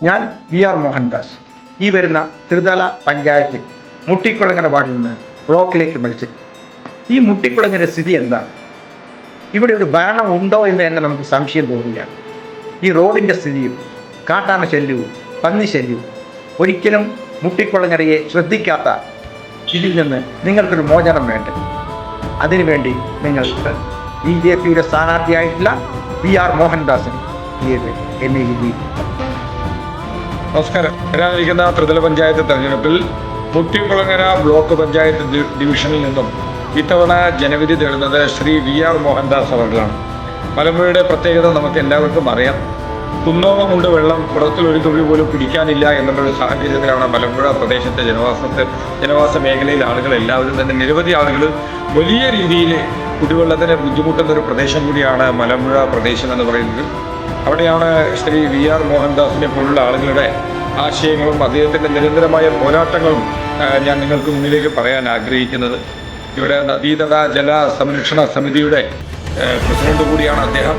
ഞാൻ VR മോഹൻദാസ് ഈ വരുന്ന ത്രിതല പഞ്ചായത്തിൽ മുട്ടിക്കുളങ്ങര വാർഡിൽ നിന്ന് ബ്ലോക്കിലേക്ക് മത്സരിക്കും. ഈ മുട്ടിക്കുളങ്ങര സ്ഥിതി എന്താണ്? ഇവിടെ ഒരു ഭരണം ഉണ്ടോ എന്ന് തന്നെ നമുക്ക് സംശയം തോന്നുകയാണ്. ഈ റോഡിൻ്റെ സ്ഥിതിയും കാട്ടാന ശല്യവും പന്നി ശല്യവും ഒരിക്കലും മുട്ടിക്കുളങ്ങരയെ ശ്രദ്ധിക്കാത്ത ഇതിൽ നിന്ന് നിങ്ങൾക്കൊരു മോചനം വേണ്ടേ? അതിനുവേണ്ടി നിങ്ങൾക്ക് BJPയുടെ സ്ഥാനാർത്ഥിയായിട്ടുള്ള VR മോഹൻദാസിന് എന്നെ നമസ്കാരം. വരാനിരിക്കുന്ന ത്രിതല പഞ്ചായത്ത് തെരഞ്ഞെടുപ്പിൽ മുട്ടിക്കുളങ്ങര ബ്ലോക്ക് പഞ്ചായത്ത് ഡിവിഷനിൽ നിന്നും ഇത്തവണ ജനവിധി തേടുന്നത് ശ്രീ VR മോഹൻദാസ് അവർകളാണ്. മലമ്പുഴയുടെ പ്രത്യേകത നമുക്ക് എല്ലാവർക്കും അറിയാം. കുന്നോളം കൊണ്ട് വെള്ളം കുളത്തിൽ ഒരു തുള്ളി പോലും പിടിക്കാനില്ല എന്നുള്ളൊരു സാഹചര്യത്തിലാണ് മലമ്പുഴ പ്രദേശത്തെ ജനവാസ മേഖലയിലെ ആളുകൾ എല്ലാവരും തന്നെ നിരവധി ആളുകൾ വലിയ രീതിയിൽ കുടിവെള്ളത്തിന് ബുദ്ധിമുട്ടുന്ന ഒരു പ്രദേശം കൂടിയാണ് മലമ്പുഴ പ്രദേശം എന്ന് പറയുന്നത്. അവിടെയാണ് ശ്രീ VR മോഹൻദാസിനെ പോലുള്ള ആളുകളുടെ ആശയങ്ങളും അദ്ദേഹത്തിൻ്റെ നിരന്തരമായ പോരാട്ടങ്ങളും ഞാൻ നിങ്ങൾക്ക് മുന്നിലേക്ക് പറയാൻ ആഗ്രഹിക്കുന്നത്. ഇവിടെ നദീതട ജല സംരക്ഷണ സമിതിയുടെ പ്രസിഡന്റ് കൂടിയാണ് അദ്ദേഹം.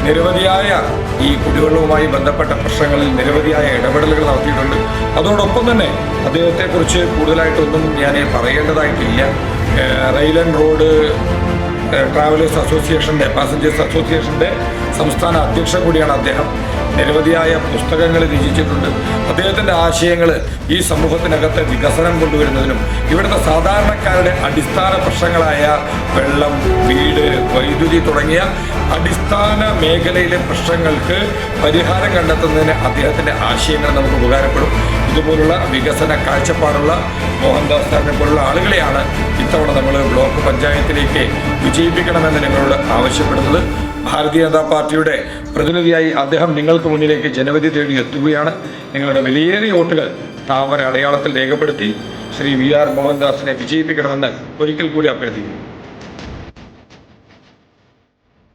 നിരവധിയായ ഈ കുടിവെള്ളവുമായി ബന്ധപ്പെട്ട പ്രശ്നങ്ങളിൽ നിരവധിയായ ഇടപെടലുകൾ നടത്തിയിട്ടുണ്ട്. അതോടൊപ്പം തന്നെ അദ്ദേഹത്തെക്കുറിച്ച് കൂടുതലായിട്ടൊന്നും ഞാൻ പറയേണ്ടതായിട്ടില്ല. റെയിൽ ആൻഡ് റോഡ് ട്രാവലേഴ്സ് അസോസിയേഷൻ്റെ പാസഞ്ചേഴ്സ് അസോസിയേഷൻ്റെ സംസ്ഥാന അധ്യക്ഷൻ കൂടിയാണ് അദ്ദേഹം. നിരവധിയായ പുസ്തകങ്ങൾ രചിച്ചിട്ടുണ്ട്. അദ്ദേഹത്തിൻ്റെ ആശയങ്ങൾ ഈ സമൂഹത്തിനകത്ത് വികസനം കൊണ്ടുവരുന്നതിനും ഇവിടുത്തെ സാധാരണക്കാരുടെ അടിസ്ഥാന പ്രശ്നങ്ങളായ വെള്ളം, വീട്, വൈദ്യുതി തുടങ്ങിയ അടിസ്ഥാന മേഖലയിലെ പ്രശ്നങ്ങൾക്ക് പരിഹാരം കണ്ടെത്തുന്നതിന് അദ്ദേഹത്തിൻ്റെ ആശയങ്ങൾ നമുക്ക് ഉപകാരപ്പെടും. ഇതുപോലുള്ള വികസന കാഴ്ചപ്പാടുള്ള മോഹൻദാസ് സാറിനെ പോലുള്ള ആളുകളെയാണ് ഇത്തവണ നമ്മൾ ബ്ലോക്ക് പഞ്ചായത്തിലേക്ക് വിജയിപ്പിക്കണമെന്ന് നിങ്ങളോട് ആവശ്യപ്പെടുന്നത്. ഭാരതീയ ജനതാ പാർട്ടിയുടെ പ്രതിനിധിയായി അദ്ദേഹം നിങ്ങൾക്ക് മുന്നിലേക്ക് ജനവിധി തേടി എത്തുകയാണ്. നിങ്ങളുടെ വിലയേറിയ വോട്ടുകൾ താമര അടയാളത്തിൽ രേഖപ്പെടുത്തി ശ്രീ VR മോഹൻദാസിനെ വിജയിപ്പിക്കണമെന്ന് ഒരിക്കൽ കൂടി അഭ്യർത്ഥിക്കുന്നു.